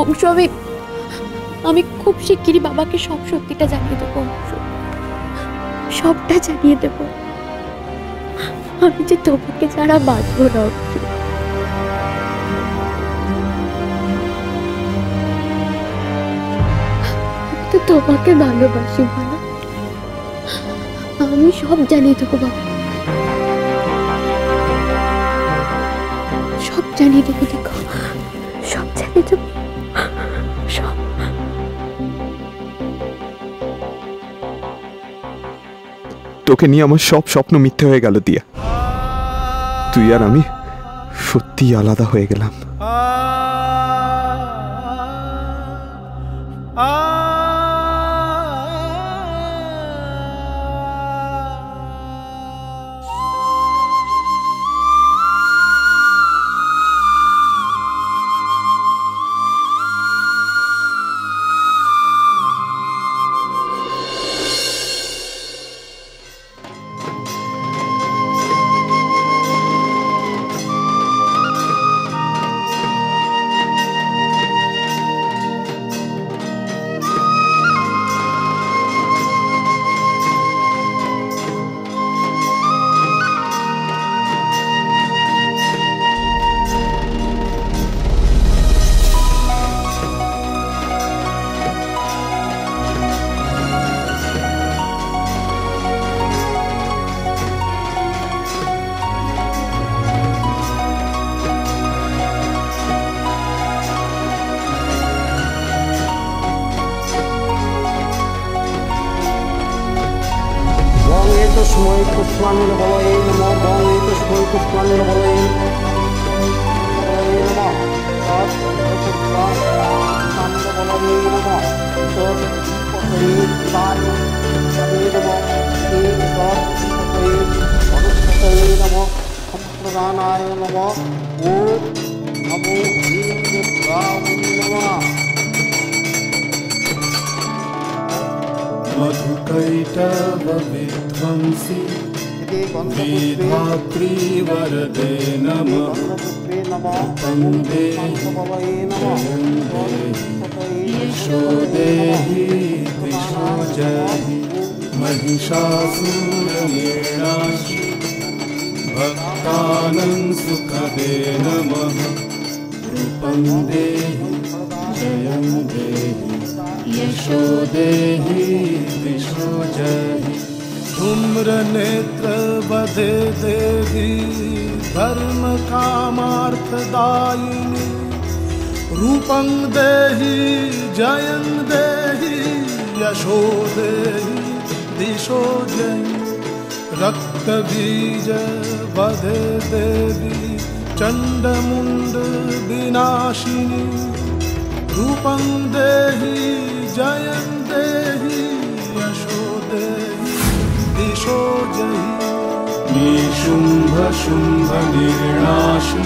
অংশ, আমি খুব শিগগিরই বাবাকে সব সত্যিটা জানিয়ে দেবো অংশ, সবটা জানিয়ে দেব। আমি যে তোমাকে ছাড়া বাঁচব না অংশ। আমি তো তোমাকে ভালোবাসি বলো, আমি সব জানিয়ে দেবো বাবা, সব জানিয়ে দেবো। দেখো সব জানিয়ে দেবো, সব। তোকে নিয়ে আমার সব স্বপ্ন মিথ্যে হয়ে গেল দিয়া। তুই আর আমি সত্যি আলাদা হয়ে গেলাম। पुष्पांजलि बलये नमः। बंगे तस्मै पुष्पांजलि बलये नमः। पुष्पांजलि नमः। संप्रदानाय नमः। ओम नमो नमः। मधुकैटभ विध्वंसी वेधात्री वरदे नमः। वन्दे यशो देहि दिशो जहि महिषासुरनिर्नाशि भक्तानां सुखदे नमः। रूपं देहि जयं देहि यशो देहि दिशो जहि। धूम्र नेत्र वधे देवी धर्म कामार्थदायिनी। रूपं देहि जयं देहि यशो देहि दिशो जहि। रक्त बीज वधे देवी चंडमुंड विनाशिनी। रूपं देहि जयं देहि यशो देहि दिशो जहि। निशुंभ शुंभ निर्नाशि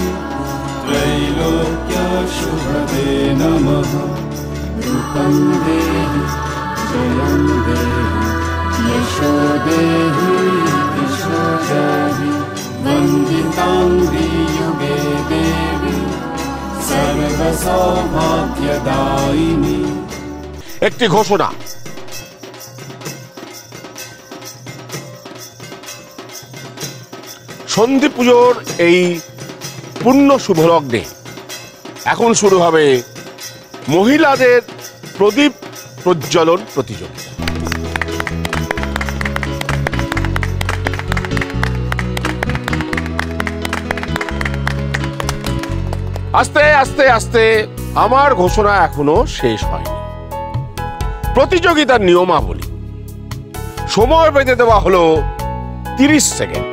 त्रैलोक्य शुभदे नमः। रूपं देहि जयं देहि यशो देहि दिशो जहि। वन्दितांगी युगे देवी सर्व सौभाग्यदायिनी। একটি ঘোষণা, সন্ধি পুজোর এই পূর্ণ শুভলগ্নে এখন শুরু হবে মহিলাদের প্রদীপ প্রজ্বলন প্রতিযোগিতা। আস্তে আস্তে আস্তে আমার ঘোষণা এখনো শেষ হয়নি। প্রতিযোগিতার নিয়মাবলী, সময় বেঁধে দেওয়া হলো 30 সেকেন্ড।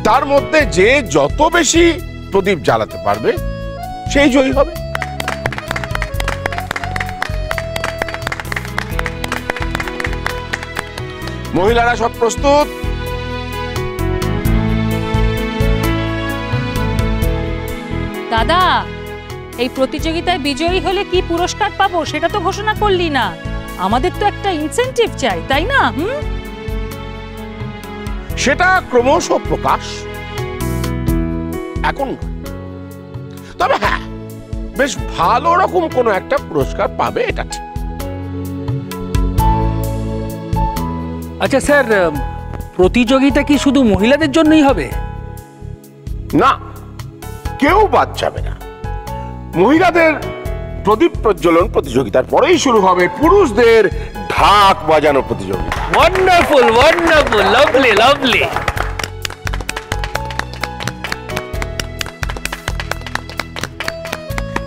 তার মধ্যে যে যত বেশি প্রদীপ জ্বালাতে পারবে সেই জয়ী হবে। মহিলারা সব প্রস্তুত? দাদা, এই প্রতিযোগিতায় বিজয়ী হলে কি পুরস্কার পাবো সেটা তো ঘোষণা করলি না। আমাদের তো একটা ইনসেনটিভ চাই, তাই না? সেটা ক্রমশ প্রকাশ এখন। তবে হ্যাঁ, বেশ ভালো রকম কোনো একটা পুরস্কার পাবে, এটা ঠিক। আচ্ছা স্যার, প্রতিযোগিতা কি শুধু মহিলাদের জন্যই হবে? না, কেউ বাদ যাবে না। মহিলাদের প্রদীপ প্রজ্বলন প্রতিযোগিতার পরেই শুরু হবে পুরুষদের ঢাক বাজানো প্রতিযোগিতা। Wonderful, wonderful, lovely, lovely.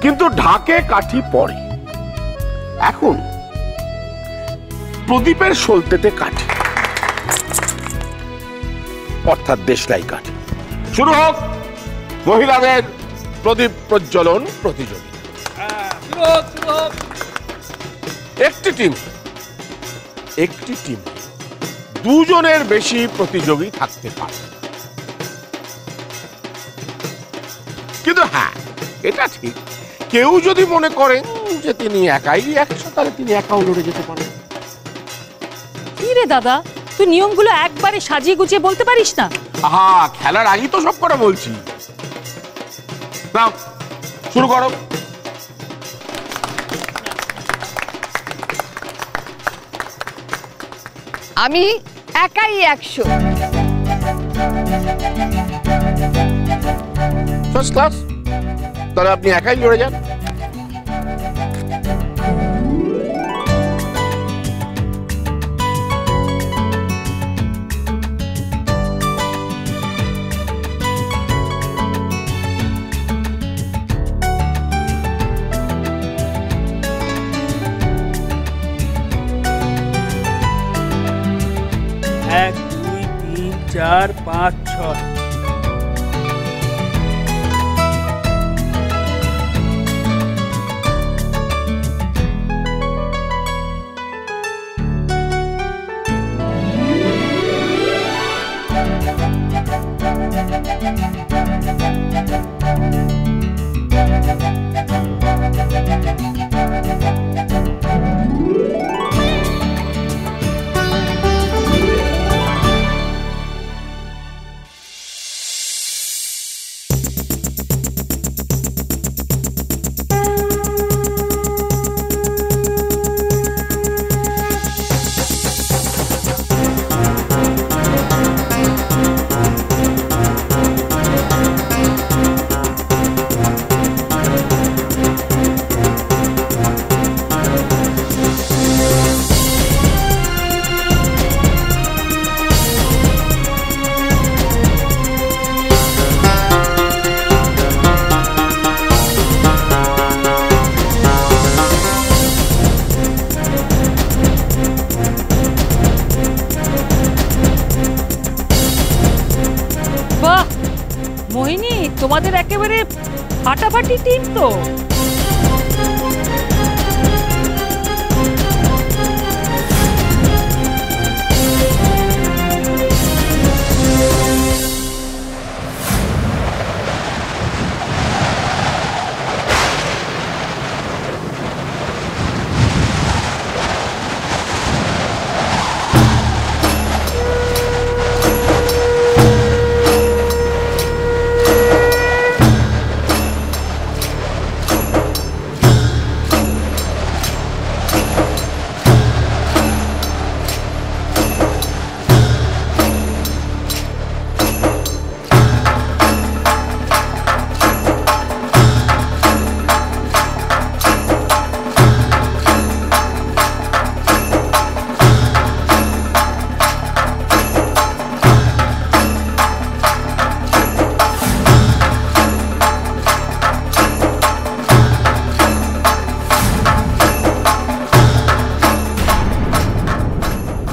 কিন্তু ঢাকে কাঠি পড়ে, এখন প্রদীপের সলতেতে কাঠি, অর্থাৎ দেশলাই কাঠি। শুরু হোক মহিলাদের প্রদীপ প্রজ্বলন প্রতিযোগিতা। একটি টিম দুজনের বেশি প্রতিযোগী থাকতে পারে, কিন্তু হ্যাঁ, এটা ঠিক, কেউ যদি মনে করেন যে তিনি একাই 100, তাহলে তিনি একাও লড়ে যেতে পারেন। কি রে দাদা, তুই নিয়মগুলো একবারে সাজিয়ে গুছিয়ে বলতে পারিস না? আহা, খেলার আগেই তো সব কটা বলছি। নাও, শুরু করো। আমি একাই 100। ফার্স্ট ক্লাস, তাহলে আপনি একাই লড়ে যান। এক, দুই, তিন, চার, পাঁচ, ছয়। মোহিনী, তোমাদের একেবারে ফাটাফাটি টিম তো।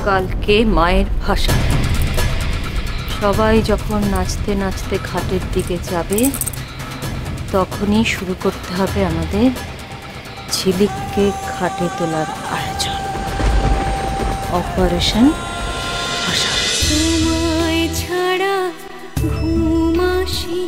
কালকে মায়ের ভাষা। সবাই যখন নাচতে নাচতে ঘাটের দিকে যাবে, তখনই শুরু করতে হবে আমাদের ঝিলিককে ঘাটে তোলার আয়োজন, অপারেশন ভাষা। তোমায় ছাড়া ঘুম আসে